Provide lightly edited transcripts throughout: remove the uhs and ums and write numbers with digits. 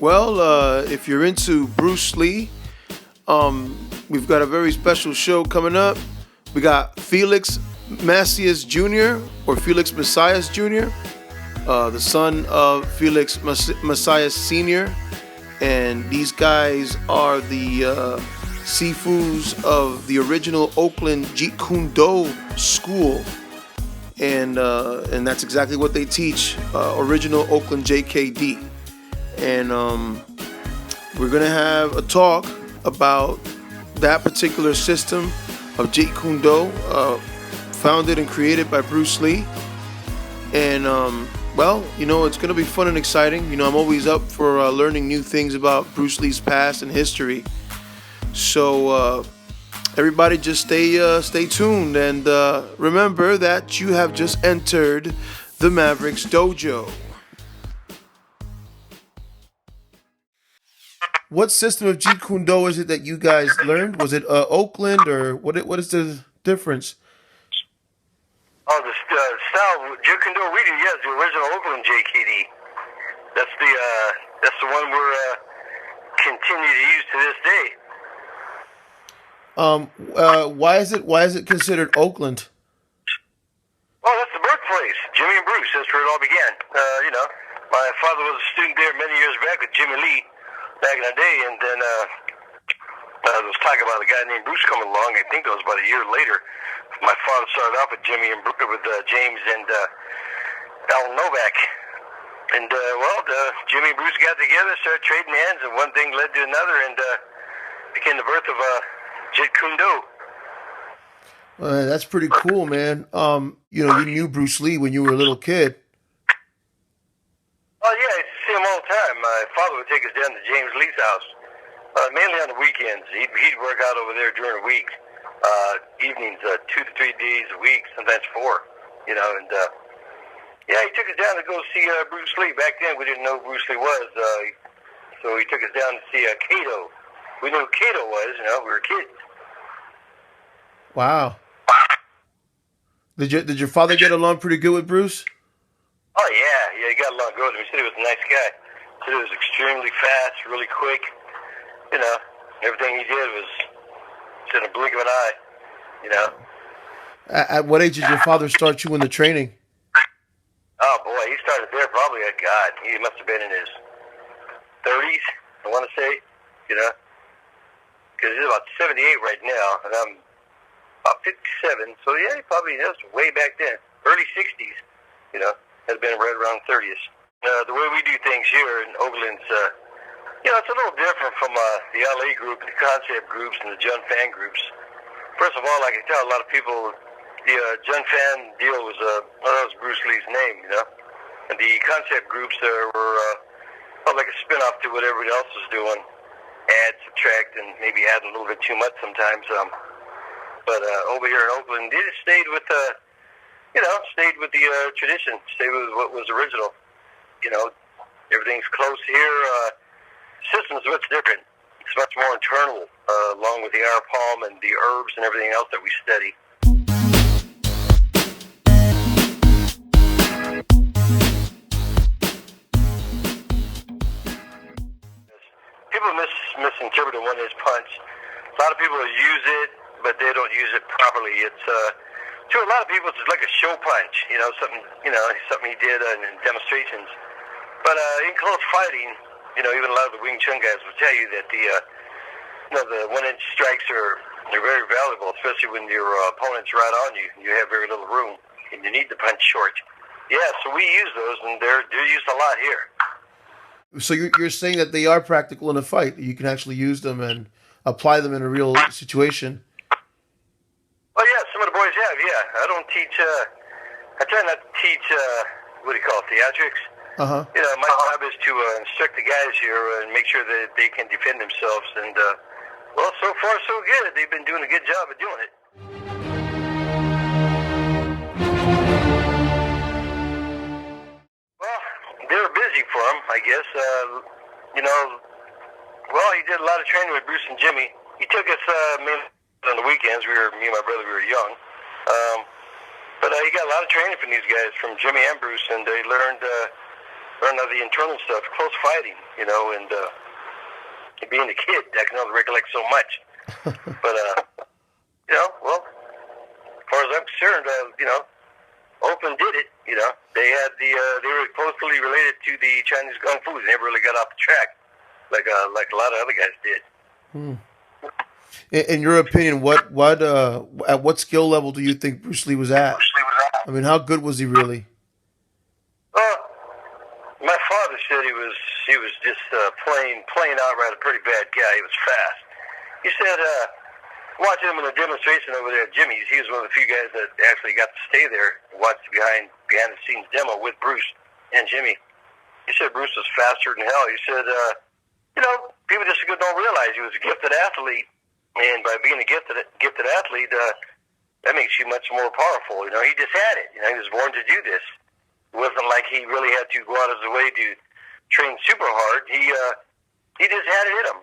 Well, if you're into Bruce Lee, we've got a very special show coming up. We got Felix Macias Jr. or Felix Macias Jr., the son of Felix Macias Sr., and these guys are the Sifus of the original Oakland Jeet Kune Do school, and that's exactly what they teach. Original Oakland JKD, and we're gonna have a talk about that particular system of Jeet Kune Do, founded and created by Bruce Lee, and well, it's going to be fun and exciting. I'm always up for learning new things about Bruce Lee's past and history. So everybody just stay tuned. And remember that you have just entered the Mavericks Dojo. What system of Jeet Kune Do is it that you guys learned? Was it Oakland, or what is the difference? Oh, the style Jeet Kune Do we do, yes, the original Oakland JKD. That's the one we're continue to use to this day. Why is it considered Oakland? Well, that's the birthplace, Jimmy and Bruce. That's where it all began. My father was a student there many years back with Jimmy Lee back in the day, and then there was talk about a guy named Bruce coming along. I think that was about a year later. My father started off with Jimmy and with James and Alan Novak. And, Jimmy and Bruce got together, started trading hands, and one thing led to another, and became the birth of Jeet Kune Do. That's pretty cool, man. You knew Bruce Lee when you were a little kid. Oh, yeah, I used to see him all the time. My father would take us down to James Lee's house, mainly on the weekends. He'd work out over there during the week. Evenings, 2 to 3 days a week, sometimes 4, and he took us down to go see Bruce Lee. Back then, we didn't know who Bruce Lee was, so he took us down to see Kato. We knew who Kato was, we were kids. Wow. Did your father get along pretty good with Bruce? Oh, yeah, he got along good with him. He said he was a nice guy. He said he was extremely fast, really quick, everything he did was in a blink of an eye, At what age did your father start you in the training? Oh, boy, he started there probably, he must have been in his 30s, I want to say, because he's about 78 right now, and I'm about 57, so yeah, that was way back then, early 60s, had been right around 30s. The way we do things here in Oakland's, it's a little different from the LA group, the concept groups, and the Jun Fan groups. First of all, I can tell a lot of people the Jun Fan deal was Bruce Lee's name, and the concept groups were like a spin-off to what everybody else was doing, add, subtract, and maybe add a little bit too much sometimes. But over here in Oakland, they just stayed with the tradition, stayed with what was original. Everything's close here. System's much different. It's much more internal, along with the air palm and the herbs and everything else that we study. People misinterpret a one-inch punch. A lot of people use it, but they don't use it properly. It's to a lot of people, it's like a show punch. Something he did in demonstrations. But in close fighting, even a lot of the Wing Chun guys will tell you that the one-inch strikes they're very valuable, especially when your opponent's right on you. You have very little room, and you need to punch short. Yeah, so we use those, and they're used a lot here. So you're saying that they are practical in a fight. You can actually use them and apply them in a real situation. Oh, yeah, some of the boys have, yeah. I don't teach, I try not to teach, theatrics. Uh-huh. My job is to instruct the guys here and make sure that they can defend themselves. And, so far, so good. They've been doing a good job of doing it. Well, they were busy for him, I guess. He did a lot of training with Bruce and Jimmy. He took us On the weekends, me and my brother, we were young. But he got a lot of training from these guys, from Jimmy and Bruce, and they learned all the internal stuff, close fighting, and being a kid, I can only recollect so much. But, well, as far as I'm concerned, Oakland did it. They had they were closely related to the Chinese Kung Fu. They never really got off the track like a lot of other guys did. In your opinion, at what skill level do you think Bruce Lee was at? I mean, how good was he really? My father said he was just plain outright a pretty bad guy. He was fast. He said, watching him in a demonstration over there at Jimmy's, he was one of the few guys that actually got to stay there and watch the behind the scenes demo with Bruce and Jimmy. He said Bruce was faster than hell. He said, people just don't realize he was a gifted athlete, and by being a gifted athlete, that makes you much more powerful. He just had it. He was born to do this. It wasn't like he really had to go out of his way to train super hard. He just had it in him.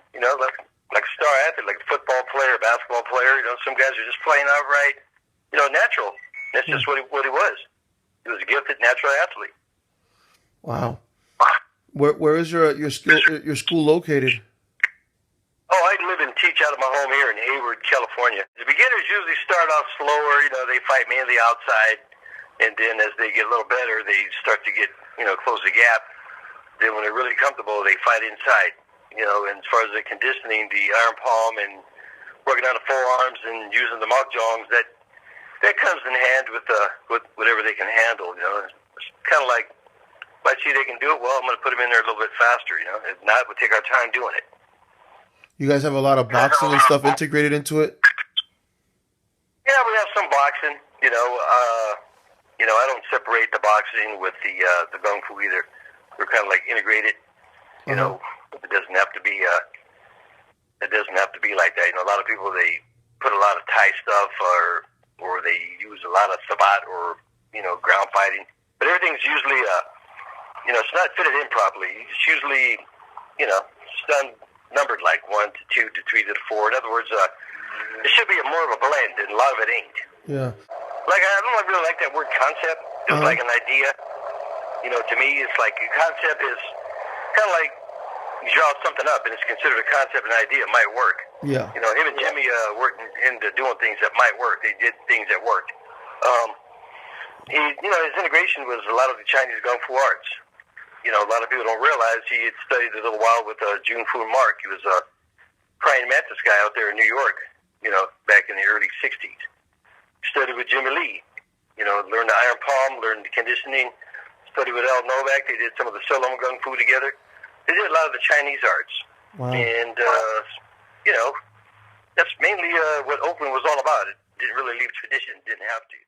Like a star athlete, like a football player, basketball player. Some guys are just playing outright, natural. That's just what he was. He was a gifted, natural athlete. Wow. Where is your school located? Oh, I live and teach out of my home here in Hayward, California. The beginners usually start off slower. They fight mainly outside, and then as they get a little better, they start to get, close the gap. Then when they're really comfortable, they fight inside. And as far as the conditioning, the iron palm and working on the forearms and using the mahjongs, that comes in hand with whatever they can handle. It's kind of like, if I see they can do it, well, I'm going to put them in there a little bit faster. If not, we'll take our time doing it. You guys have a lot of boxing and stuff integrated into it? Yeah, we have some boxing. I don't separate the boxing with the Kung Fu either. We're kind of like integrated. It doesn't have to be. It doesn't have to be like that. A lot of people, they put a lot of Thai stuff, or they use a lot of sabat or ground fighting. But everything's usually it's not fitted in properly. It's usually it's done numbered like 1 to 2 to 3 to 4. In other words, it should be more of a blend, and a lot of it ain't. Yeah. Like, I don't really like that word concept. It's like an idea. To me, it's like a concept is kind of like you draw something up, and it's considered a concept, an idea. It might work. Yeah. Him and Jimmy worked into doing things that might work. They did things that worked. His integration was a lot of the Chinese Kung Fu arts. A lot of people don't realize he had studied a little while with Jun Fu Mark. He was a praying mantis guy out there in New York, back in the early 60s. Studied with Jimmy Lee, learned the iron palm, learned the conditioning, studied with Al Novak. They did some of the Solomon Kung Fu together. They did a lot of the Chinese arts. Wow. And, that's mainly what Oakland was all about. It didn't really leave tradition, didn't have to.